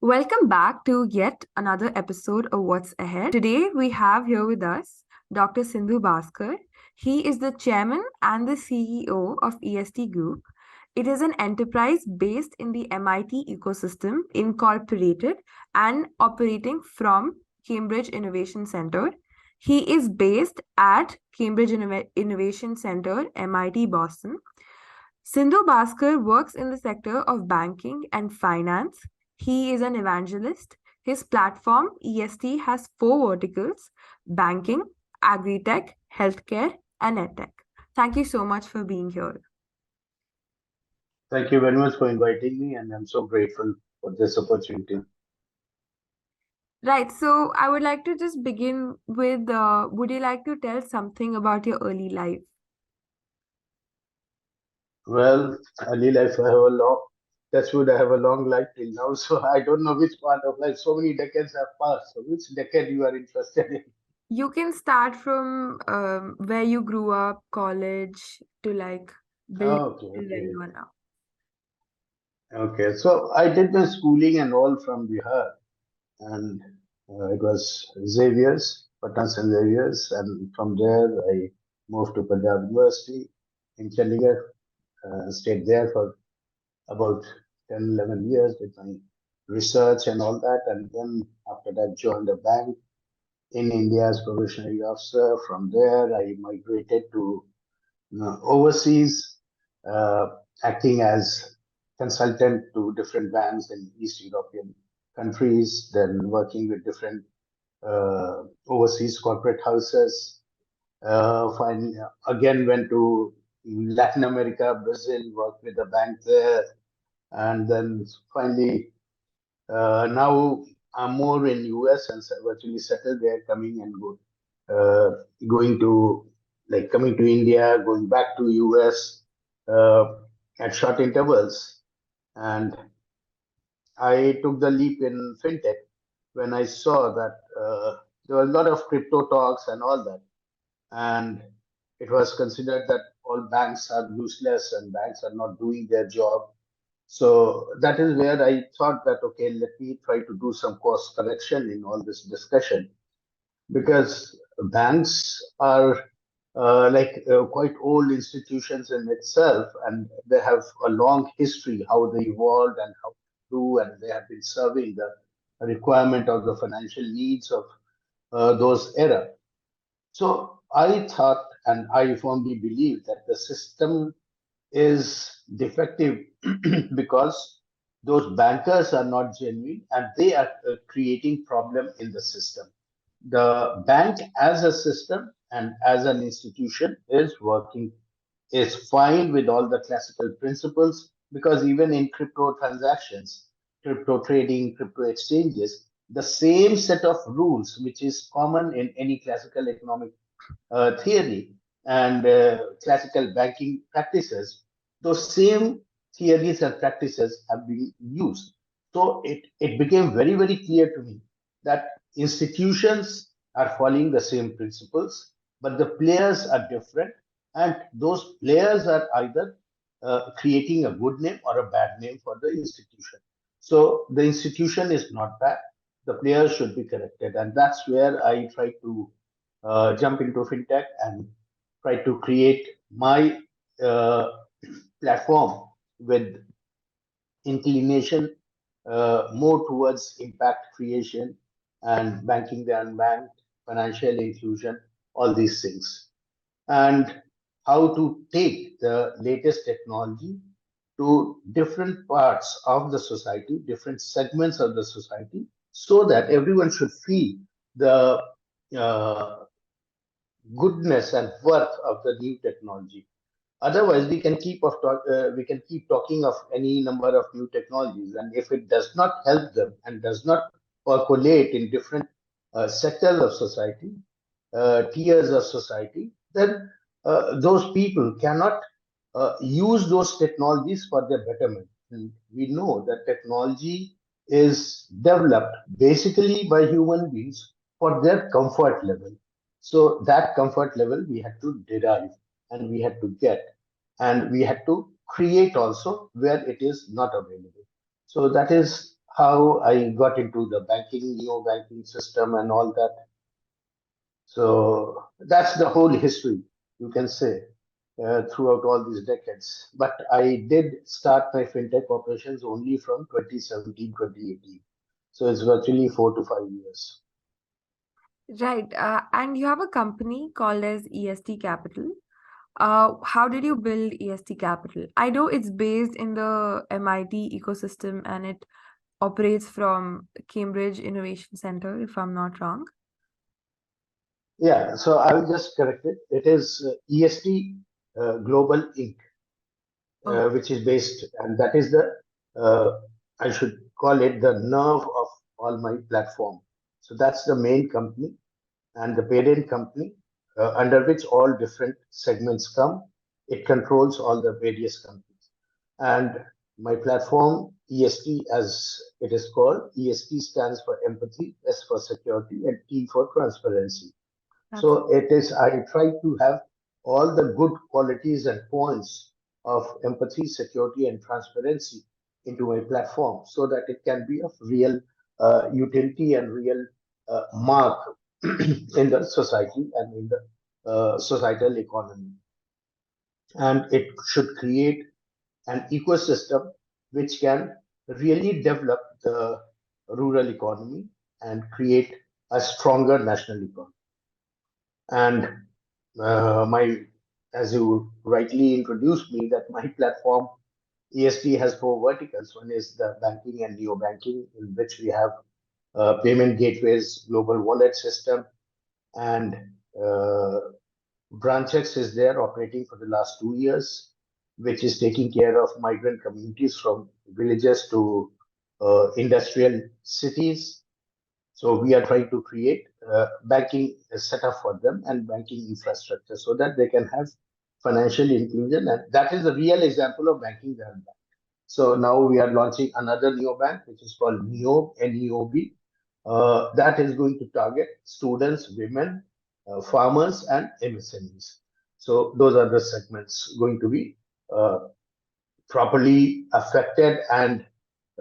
Welcome back to yet another episode of What's Ahead. Today we have here with us Dr. Sindhu Bhaskar. He is the chairman and the CEO of EST Group. It is an enterprise based in the MIT ecosystem, incorporated and operating from Cambridge Innovation Center. He is based at Cambridge Innovation Center, MIT Boston. Sindhu Bhaskar works in the sector of banking and finance. He is an evangelist. His platform, EST, has four verticals: banking, Agritech, healthcare, and EdTech. Thank you so much for being here. Thank you very much for inviting me, and I'm so grateful for this opportunity. Right, so I would like to just begin with would you like to tell something about your early life? Well, early life, I have a long, that's good, I have a long life till now, so I don't know which part of life, so many decades have passed. So, which decade you are interested in? You can start from where you grew up, college, to like build Okay, to where okay, you are now. okay. So, I did my schooling and all from Bihar, and it was Xavier's, Patna St. Xavier's, and from there I moved to Punjab University in Chandigarh, stayed there for about 10, 11 years with my research and all that. And then after that, joined a bank in India as probationary officer. From there, I migrated to overseas, uh, acting as consultant to different banks in East European countries, then working with different overseas corporate houses. Again, went to Latin America, Brazil, worked with a bank there, and then finally now I'm more in US and virtually settled there, coming and going to coming to India, going back to US uh, at short intervals. And I took the leap in fintech when I saw that there were a lot of crypto talks and all that, and it was considered that all banks are useless and banks are not doing their job. So that is where I thought that, okay, let me try to do some course correction in all this discussion, because banks are quite old institutions in itself, and they have a long history, how they evolved and how to do, and they have been serving the requirement of the financial needs of those era. So I thought, and I firmly believe that the system is defective because those bankers are not genuine and they are creating problem in the system. The bank as a system and as an institution is working, is fine with all the classical principles, because even in crypto transactions, crypto trading, crypto exchanges, the same set of rules which is common in any classical economic theory and classical banking practices, those same theories and practices have been used. So it became very, very clear to me that institutions are following the same principles, but the players are different, and those players are either creating a good name or a bad name for the institution. So the institution is not bad. The players should be corrected, and that's where I try to jump into fintech and try to create my uh, platform with inclination more towards impact creation and banking the unbanked, financial inclusion, all these things, and how to take the latest technology to different parts of the society, different segments of the society, so that everyone should feel the uh, goodness and worth of the new technology. Otherwise, we can keep talking of any number of new technologies, and if it does not help them and does not percolate in different sectors of society, tiers of society, then those people cannot use those technologies for their betterment. And we know that technology is developed basically by human beings for their comfort level. So that comfort level we had to derive and we had to get, and we had to create also where it is not available. So that is how I got into the banking, neo-banking system and all that. So that's the whole history, you can say, throughout all these decades. But I did start my fintech operations only from 2017, 2018. So it's virtually 4 to 5 years. Right. And you have a company called as EST Capital. How did you build EST Capital? I know it's based in the MIT ecosystem and it operates from Cambridge Innovation Center, if I'm not wrong. Yeah, so I'll just correct it. It is EST Global Inc., Oh, which is based, and that is uh, I should call it the nerve of all my platform. So that's the main company and the parent company under which all different segments come. It controls all the various companies. And my platform, EST, as it is called, EST stands for empathy, S for security, and T for transparency. that's So it is, I try to have all the good qualities and points of empathy, security, and transparency into my platform so that it can be of real utility and real mark in the society and in the societal economy. And it should create an ecosystem which can really develop the rural economy and create a stronger national economy. And my, as you rightly introduced me, that my platform EST has four verticals. One is the banking and neo banking, in which we have payment gateways, global wallet system, and uh, BranchX is there operating for the last 2 years, which is taking care of migrant communities from villages to industrial cities. So we are trying to create banking setup for them and banking infrastructure so that they can have financial inclusion. And that is a real example of banking done. So now we are launching another neobank, which is called Neob, NEOB. That is going to target students, women, farmers, and MSMEs. So those are the segments going to be uh, properly affected and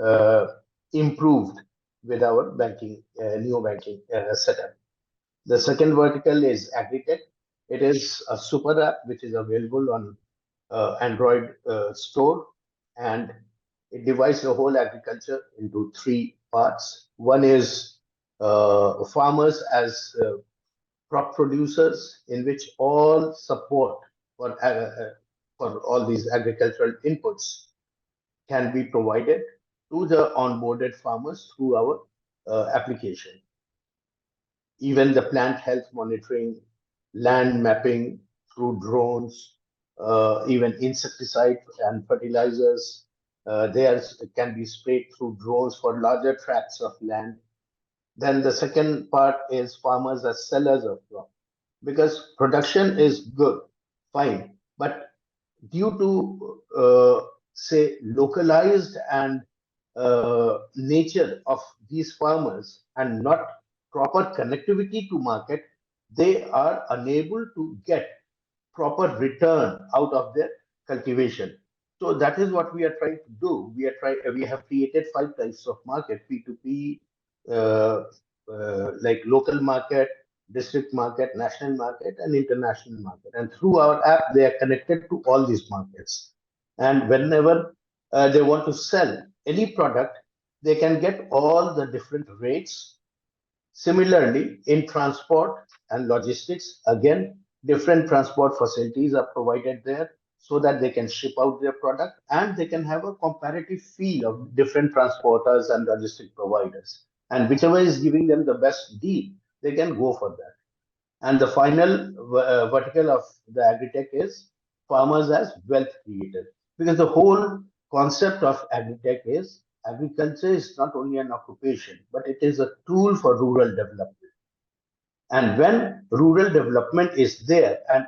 uh, improved with our banking, neo banking setup. The second vertical is Agritech. It is a super app which is available on Android store, and it divides the whole agriculture into three parts. One is farmers as crop producers, in which all support for all these agricultural inputs can be provided to the onboarded farmers through our application. Even the plant health monitoring, land mapping through drones, even insecticide and fertilizers. There can be sprayed through drones for larger tracts of land. Then the second part is farmers as sellers of crop, because production is good, fine, but due to say localized and nature of these farmers and not proper connectivity to market, they are unable to get proper return out of their cultivation. So that is what we are trying to do. We have created five types of market: P2P, uh, like local market, district market, national market, and international market. And through our app, they are connected to all these markets. And whenever they want to sell any product, they can get all the different rates. Similarly, in transport and logistics, again, different transport facilities are provided there so that they can ship out their product and they can have a comparative feel of different transporters and logistic providers. And whichever is giving them the best deal, they can go for that. And the final vertical of the agritech is farmers as wealth creators. Because the whole concept of agritech is agriculture is not only an occupation, but it is a tool for rural development. And when rural development is there and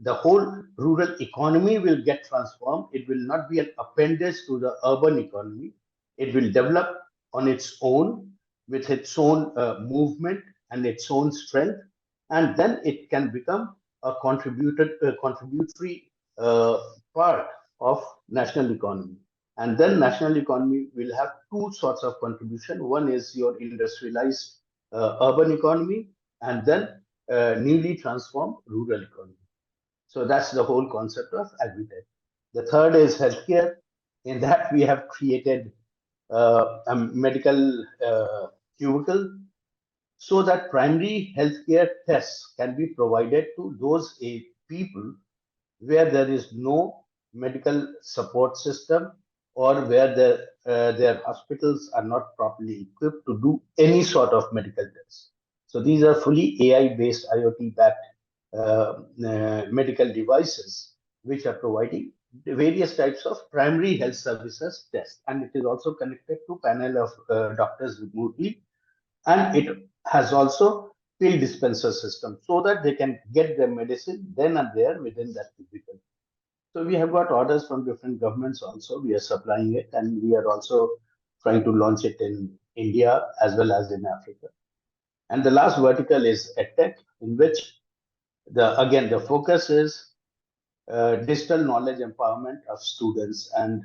the whole rural economy will get transformed, it will not be an appendage to the urban economy. It will develop on its own with its own movement and its own strength. And then it can become a contributory uh, part of national economy. And then national economy will have two sorts of contribution. One is your industrialized urban economy, and then newly transformed rural economy. So that's the whole concept of agritech. The third is healthcare. In that, we have created a medical cubicle so that primary healthcare tests can be provided to those people where there is no medical support system or where their hospitals are not properly equipped to do any sort of medical tests. So these are fully AI-based, IoT-backed medical devices which are providing various types of primary health services tests, and it is also connected to panel of doctors remotely, and it has also pill dispenser system so that they can get their medicine then and there within that cubicle. So we have got orders from different governments also. We are supplying it, and we are also trying to launch it in India as well as in Africa. And the last vertical is EdTech, in which the focus is digital knowledge empowerment of students and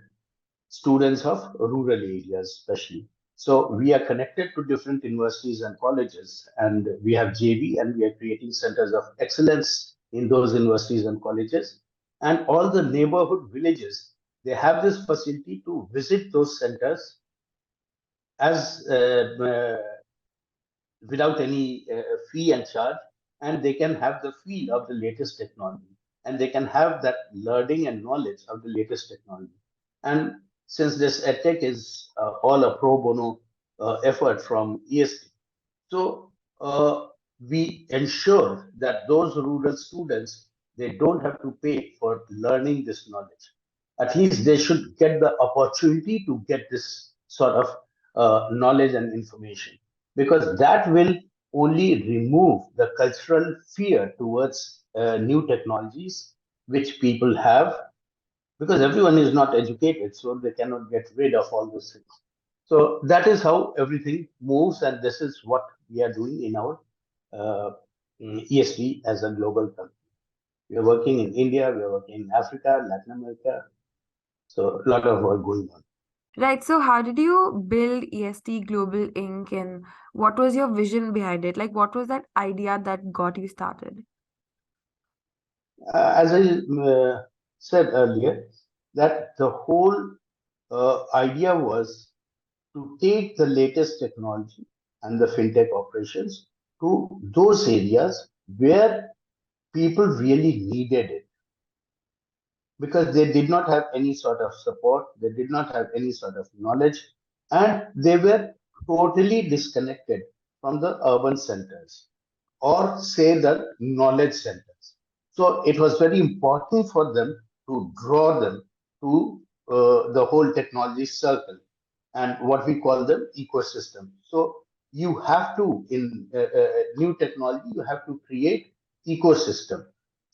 students of rural areas especially. So we are connected to different universities and colleges, and we have JV, and we are creating centers of excellence in those universities and colleges. And all the neighborhood villages, they have this facility to visit those centers as without any fee and charge, and they can have the feel of the latest technology, and they can have that learning and knowledge of the latest technology. And since this edtech is all a pro bono effort from EST, so we ensure that those rural students, they don't have to pay for learning this knowledge. At least they should get the opportunity to get this sort of knowledge and information, because that will only remove the cultural fear towards new technologies which people have, because everyone is not educated, so they cannot get rid of all those things. So that is how everything moves, and this is what we are doing in our uh, ESD as a global company. We are working in India, we are working in Africa, Latin America. So a lot of work going on. Right. So, how did you build EST Global Inc. and what was your vision behind it? Like, what was that idea that got you started? As I said earlier, that the whole idea was to take the latest technology and the fintech operations to those areas where people really needed it, because they did not have any sort of support, they did not have any sort of knowledge, and they were totally disconnected from the urban centers, or say the knowledge centers. So it was very important for them to draw them to the whole technology circle and what we call the ecosystem. So you have to, in new technology, you have to create ecosystem,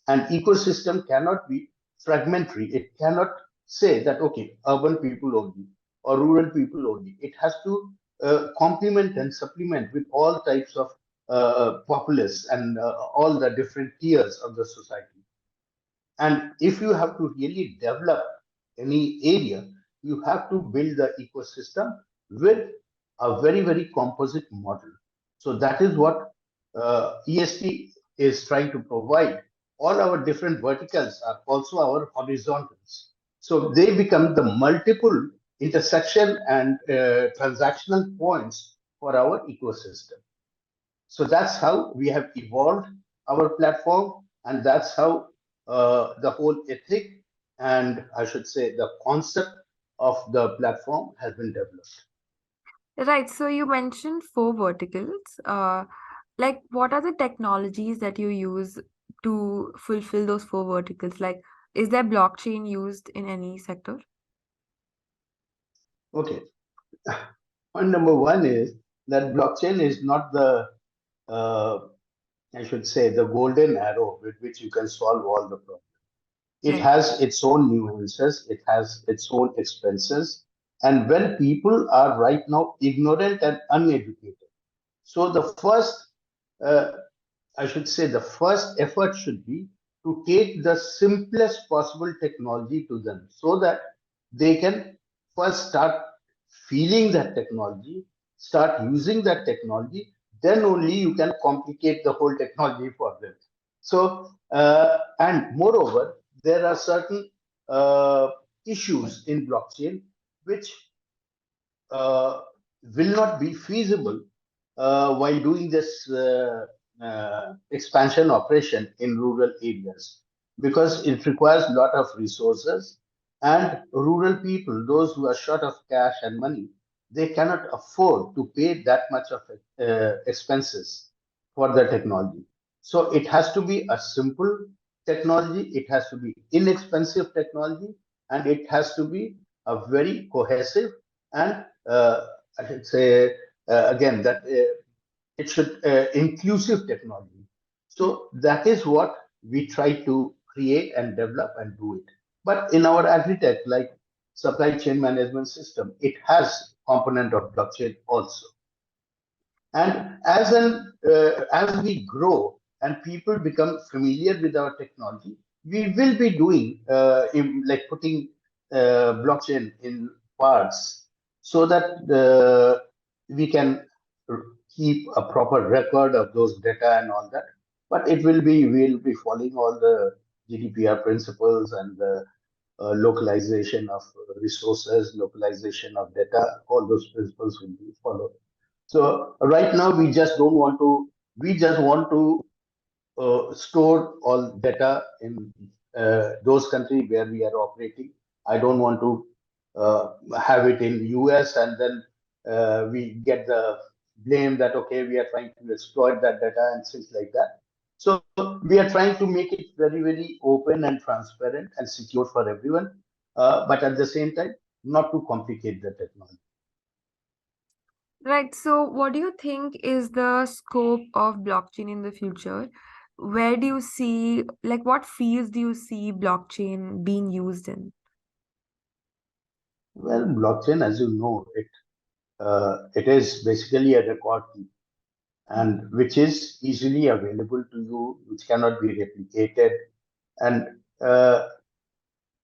and ecosystem cannot be fragmentary. It cannot say that, okay, urban people only or rural people only. It has to complement and supplement with all types of populace and all the different tiers of the society. And if you have to really develop any area, you have to build the ecosystem with a very, very composite model. So that is what EST is trying to provide. All our different verticals are also our horizontals. So they become the multiple intersection and transactional points for our ecosystem. So that's how we have evolved our platform, and that's how the whole ethic, and I should say the concept of the platform has been developed. Right. So, you mentioned four verticals. Like, what are the technologies that you use to fulfill those four verticals? Like, is there blockchain used in any sector? Okay, point number one is that blockchain is not the, uh, I should say, the golden arrow with which you can solve all the problems. It Right. has its own nuances, it has its own expenses, and when people are right now ignorant and uneducated, so the first, uh, I should say, the first effort should be to take the simplest possible technology to them so that they can first start feeling that technology, start using that technology, then only you can complicate the whole technology for them. So, and moreover, there are certain uh, issues in blockchain which uh, will not be feasible while doing this expansion operation in rural areas because it requires a lot of resources and rural people, those who are short of cash and money, they cannot afford to pay that much of expenses for the technology. So it has to be a simple technology, it has to be inexpensive technology, and it has to be a very cohesive and I should say again that it should inclusive technology. So that is what we try to create and develop and do it. But in our agritech, like supply chain management system, it has component of blockchain also. And as we grow and people become familiar with our technology, we will be doing like putting blockchain in parts so that we can keep a proper record of those data and all that. But we'll be following all the GDPR principles and the localization of resources, localization of data, all those principles will be followed. So right now we just want to store all data in those countries where we are operating. I don't want to have it in US and then we get the blame that okay we are trying to exploit that data and things like that. So we are trying to make it very open and transparent and secure for everyone, but at the same time not to complicate the technology. Right. So, what do you think is the scope of blockchain in the future? Where do you see, like, what fields do you see blockchain being used in? Well, blockchain, as you know, it is basically a record keep and which is easily available to you, which cannot be replicated, and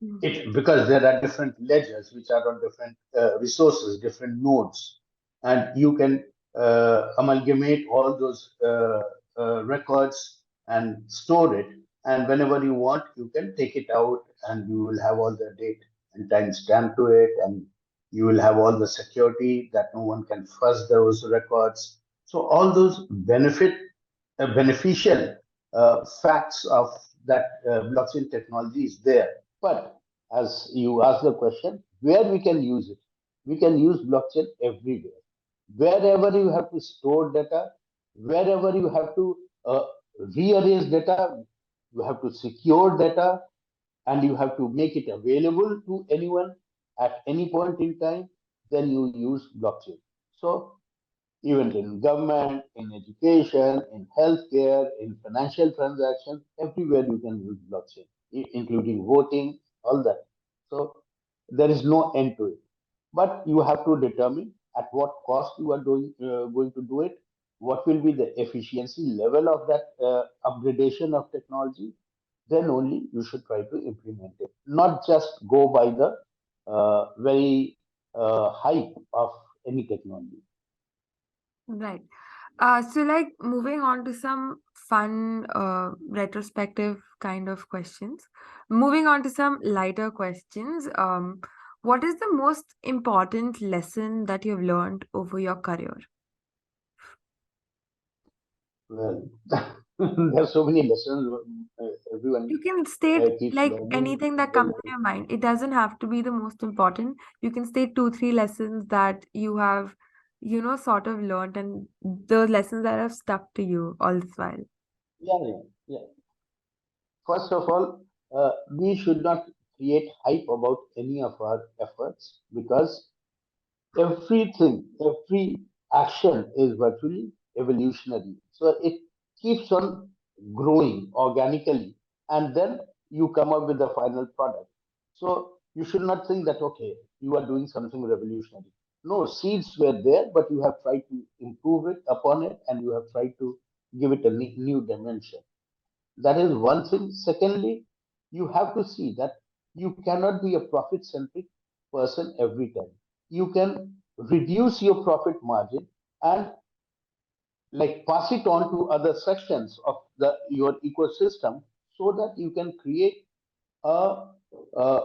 Mm. it because there are different ledgers which are on different resources, different nodes, and you can amalgamate all those records and store it. And whenever you want, you can take it out, and you will have all the date and time stamp to it, and you will have all the security that no one can fuzz those records. So all those beneficial facts of that blockchain technology is there. But as you ask the question, where we can use it? We can use blockchain everywhere. Wherever you have to store data, wherever you have to rearrange data, you have to secure data, and you have to make it available to anyone at any point in time, then you use blockchain. So even in government, in education, in healthcare, in financial transactions, everywhere you can use blockchain, including voting, all that. So there is no end to it. But you have to determine at what cost you are going to do it, what will be the efficiency level of that upgradation of technology, then only you should try to implement it, not just go by the very hype of any technology. Right. So, like, moving on to some fun, retrospective kind of questions. Moving on to some lighter questions. What is the most important lesson that you've learned over your career? Well, there's so many lessons everyone You can state keeps like learning. anything that comes to your mind. It doesn't have to be the most important. You can state two, three lessons that you have, sort of learned, and the lessons that have stuck to you all this while. Yeah. First of all, we should not create hype about any of our efforts because every action is virtually evolutionary. So it keeps on growing organically, and then you come up with the final product. So you should not think that, okay, you are doing something revolutionary. No, seeds were there, but you have tried to improve it upon it, and you have tried to give it a new dimension. That is one thing. Secondly, you have to see that you cannot be a profit centric. person every time. You can reduce your profit margin and like pass it on to other sections of the your ecosystem so that you can create a, a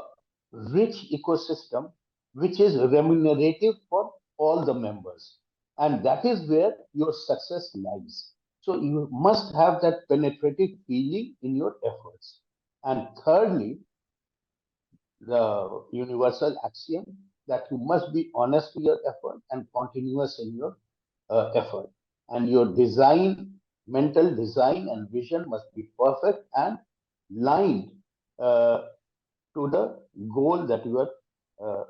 rich ecosystem which is remunerative for all the members, and that is where your success lies. So you must have that penetrative feeling in your efforts. And thirdly, the universal axiom that you must be honest to your effort and continuous in your effort. And your design, mental design and vision must be perfect and lined uh, to the goal that you are uh,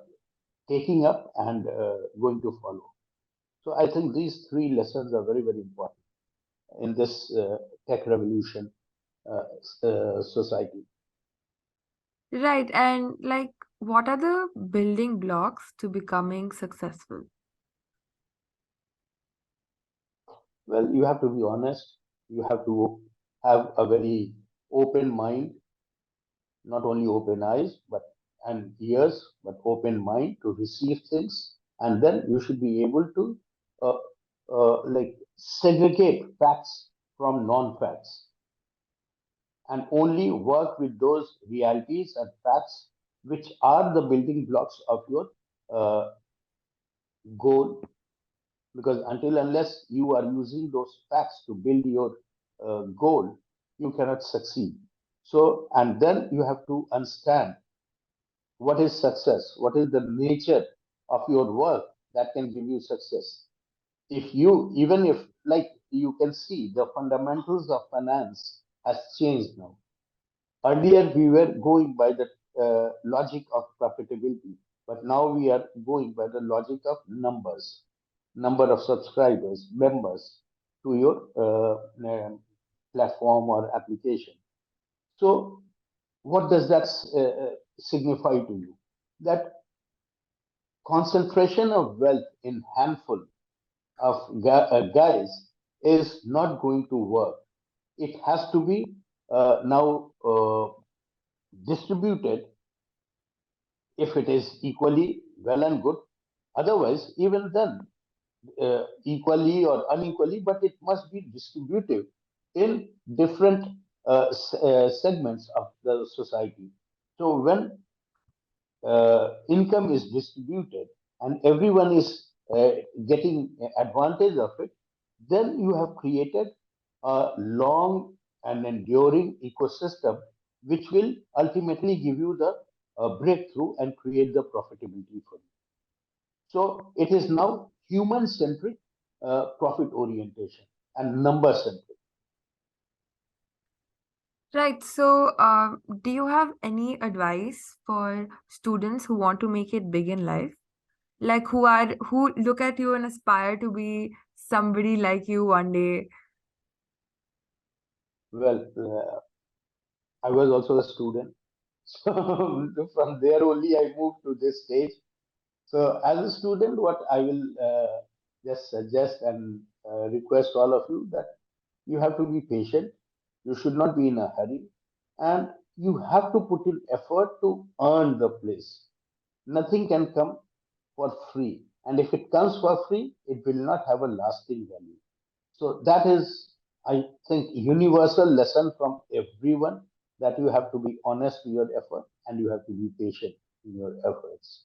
taking up and going to follow. So I think these three lessons are very, very important in this tech revolution society. Right. And like, what are the building blocks to becoming successful? Well, you have to be honest. You have to have a very open mind, not only open eyes, but and ears, but open mind to receive things, and then you should be able to uh, like segregate facts from non-facts, and only work with those realities and facts which are the building blocks of your uh, goal. Because until unless you are using those facts to build your goal, you cannot succeed. So, and then you have to understand what is success, what is the nature of your work that can give you success. If you, even if, like you can see, the fundamentals of finance has changed now. Earlier, we were going by the logic of profitability, but now we are going by the logic of numbers, number of subscribers, members to your platform or application. So, what does that signify to you? That concentration of wealth in handful of guys is not going to work. It has to be now distributed if it is equally well and good. Otherwise, even then, equally or unequally, but it must be distributive in different segments of the society. So when income is distributed and everyone is getting advantage of it, then you have created a long and enduring ecosystem which will ultimately give you the breakthrough and create the profitability for you. So it is now human centric profit orientation and number centric. Right. So, do you have any advice for students who want to make it big in life? Like who look at you and aspire to be somebody like you one day? Well, I was also a student. So from there only I moved to this stage. So as a student, what I will just suggest and request all of you that you have to be patient. You should not be in a hurry, and you have to put in effort to earn the place. Nothing can come for free, and if it comes for free, it will not have a lasting value. So that is, I think, universal lesson from everyone that you have to be honest in your effort and you have to be patient in your efforts,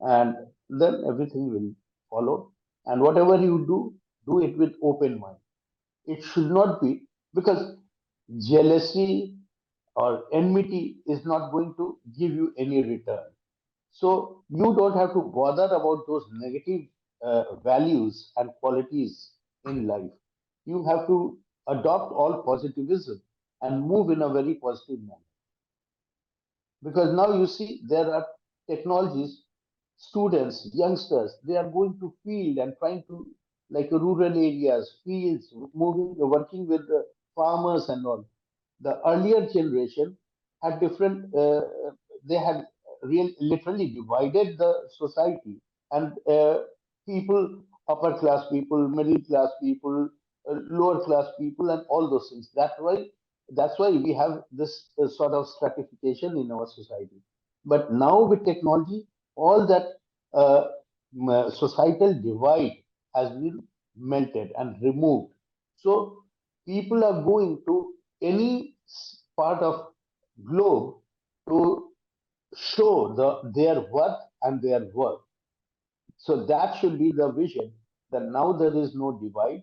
and then everything will follow. And whatever you do it with open mind. It should not be, because jealousy or enmity is not going to give you any return. So you don't have to bother about those negative values and qualities in life. You have to adopt all positivism and move in a very positive manner. Because now you see there are technologies, students, youngsters, they are going to field and trying to, like rural areas, fields, moving, working with the farmers and all. The earlier generation had different, they had literally divided the society, and people, upper class people, middle class people, lower class people, and all those things. That's why we have this sort of stratification in our society. But now with technology, all that societal divide has been melted and removed. So people are going to any part of globe to show their worth and their work. So that should be the vision, that now there is no divide,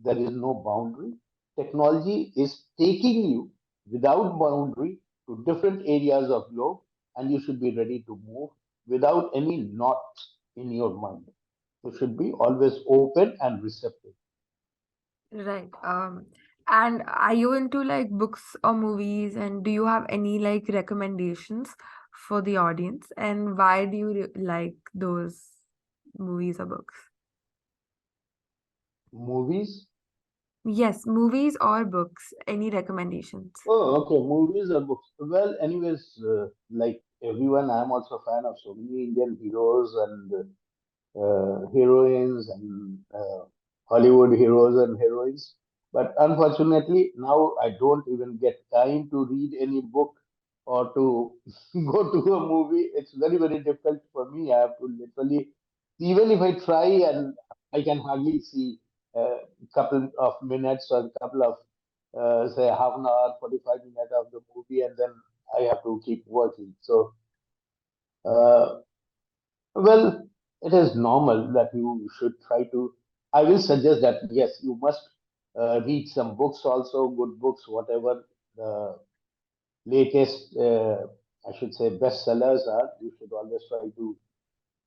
there is no boundary. Technology is taking you without boundary to different areas of globe, and you should be ready to move without any knots in your mind. You should be always open and receptive. Right. And are you into like books or movies? And do you have any like recommendations for the audience? And why do you like those movies or books? Movies? Yes, movies or books. Any recommendations? Oh, okay. Movies or books? Well, anyways, like everyone, I'm also a fan of so many Indian heroes and heroines and Hollywood heroes and heroines. But unfortunately, now I don't even get time to read any book or to go to a movie. It's very, very difficult for me. I have to literally, even if I try, and I can hardly see a couple of minutes or a couple of, say, half an hour, 45 minutes of the movie, and then I have to keep working. So, uh, well, it is normal that you should try to. I will suggest that yes, you must read some books also, good books, whatever the latest, I should say, bestsellers are. You should always try to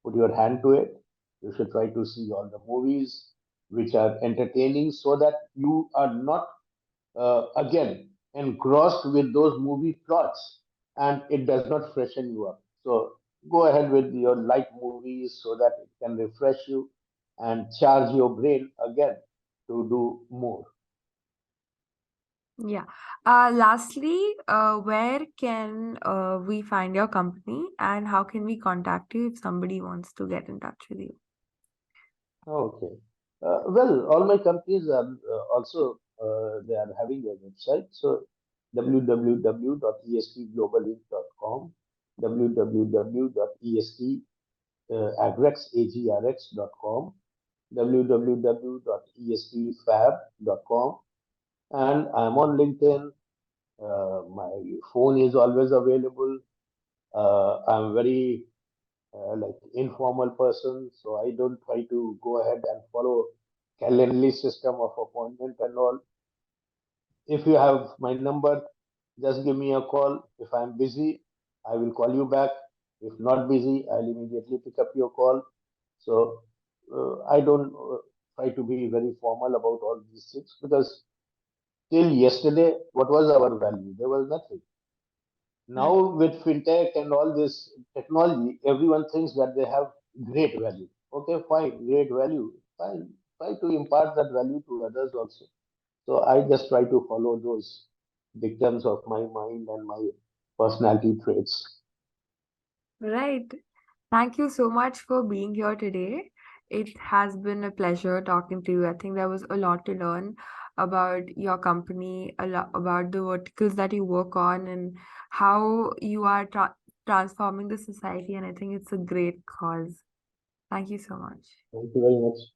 put your hand to it. You should try to see all the movies which are entertaining so that you are not again engrossed with those movie plots and it does not freshen you up. So go ahead with your light movies so that it can refresh you and charge your brain again to do more. Yeah. Lastly, where can we find your company and how can we contact you if somebody wants to get in touch with you? Okay. Well, all my companies are also they are having a website. So www.estglobalinc.com, www.estagrex.com, www.estfab.com, and I'm on LinkedIn. My phone is always available. I'm very like informal person, so I don't try to go ahead and follow Calendly system of appointment and all. If you have my number, just give me a call. If I'm busy, I will call you back. If not busy, I'll immediately pick up your call. So I don't try to be very formal about all these things because till yesterday, what was our value? There was nothing. Right. Now with fintech and all this technology, everyone thinks that they have great value. Okay, fine, great value. Fine, try to impart that value to others also. So I just try to follow those dictums of my mind and my personality traits. Right. Thank you so much for being here today. It has been a pleasure talking to you. I think there was a lot to learn about your company, a lot about the verticals that you work on, and how you are transforming the society. And I think it's a great cause. Thank you so much. Thank you very much.